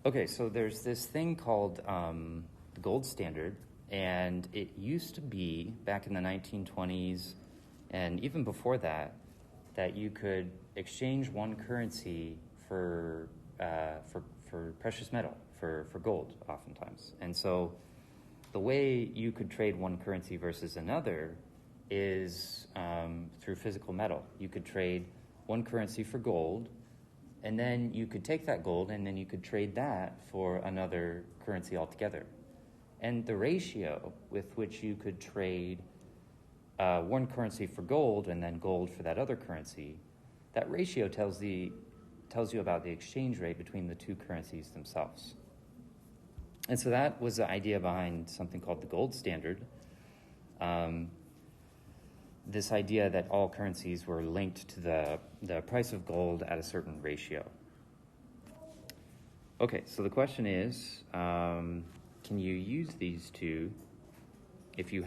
Okay, so there's this thing called the gold standard, and it used to be back in the 1920s and even before that, that you could exchange one currency for precious metal, for gold oftentimes. And so the way you could trade one currency versus another is through physical metal. You could trade one currency for gold, and then you could take that gold and then you could trade that for another currency altogether. And the ratio with which you could trade one currency for gold and then gold for that other currency, that ratio tells you about the exchange rate between the two currencies themselves. And so that was the idea behind something called the gold standard. This idea that all currencies were linked to the price of gold at a certain ratio. Okay, so the question is, can you use these two if you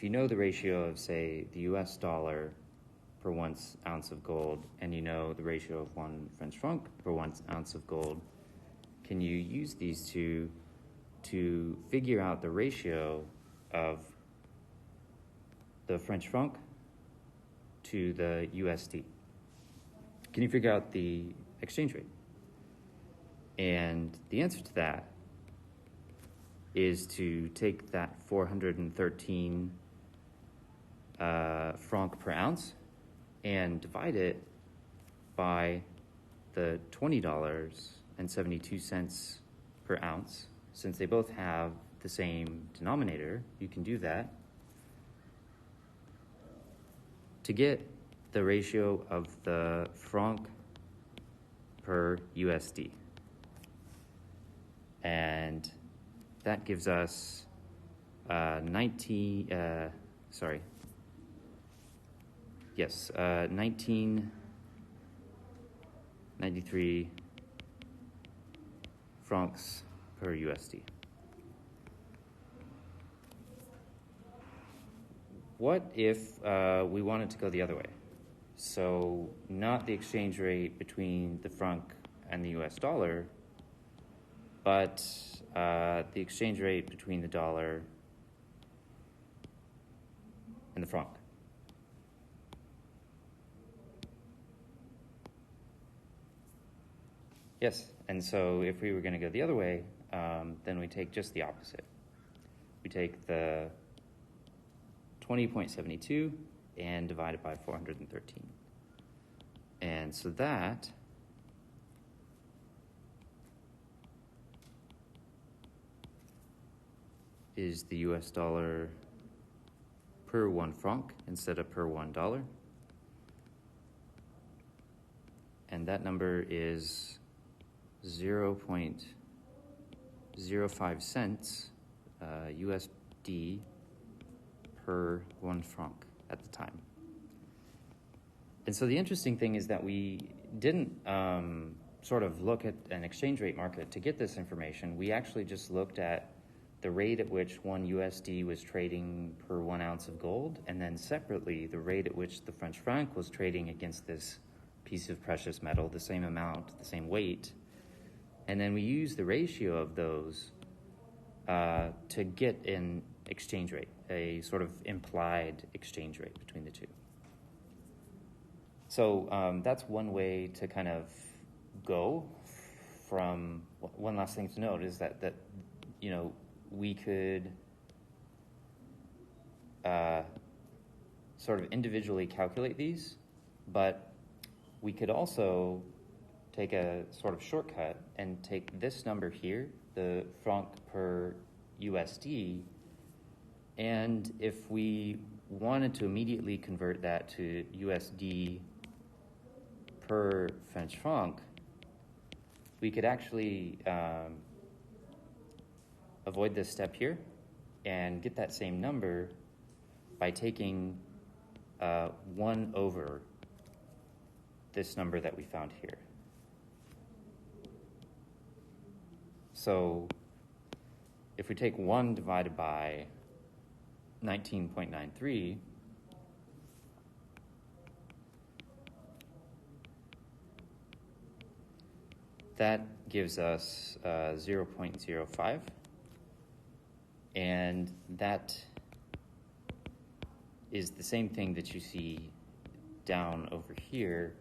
know the ratio of, say, the US dollar per 1 ounce of gold, and you know the ratio of 1 French franc per 1 ounce of gold? Can you use these two to figure out the ratio of the French franc to the USD? Can you figure out the exchange rate? And the answer to that is to take that 413 franc per ounce and divide it by the $20.72 per ounce. Since they both have the same denominator, you can do that to get the ratio of the franc per USD. And that gives us 1993 francs per USD. What if we wanted to go the other way? So not the exchange rate between the franc and the US dollar, but the exchange rate between the dollar and the franc. Yes, and so if we were going to go the other way, then we take just the opposite. We take the 20.72 and divide it by 413. And so that is the US dollar per 1 franc instead of per $1. And that number is 0.05 cents USD per 1 franc at the time. And so the interesting thing is that we didn't sort of look at an exchange rate market to get this information. We actually just looked at the rate at which 1 USD was trading per 1 ounce of gold, and then separately the rate at which the French franc was trading against this piece of precious metal, the same amount, the same weight. And then we use the ratio of those to get an exchange rate, a sort of implied exchange rate between the two. So that's one way to kind of go from. One last thing to note is that we could sort of individually calculate these, but we could also take a sort of shortcut and take this number here, the franc per USD, and if we wanted to immediately convert that to USD per French franc, we could actually avoid this step here and get that same number by taking 1 over this number that we found here. So if we take 1 divided by 19.93, that gives us 0.05, and that is the same thing that you see down over here,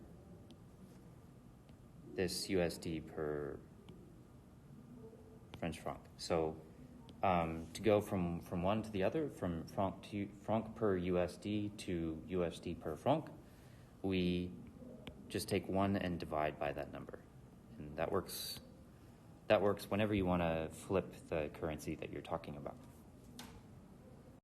this USD per French franc. So to go from one to the other, from franc per USD to USD per franc, we just take 1 and divide by that number. And that works whenever you want to flip the currency that you're talking about.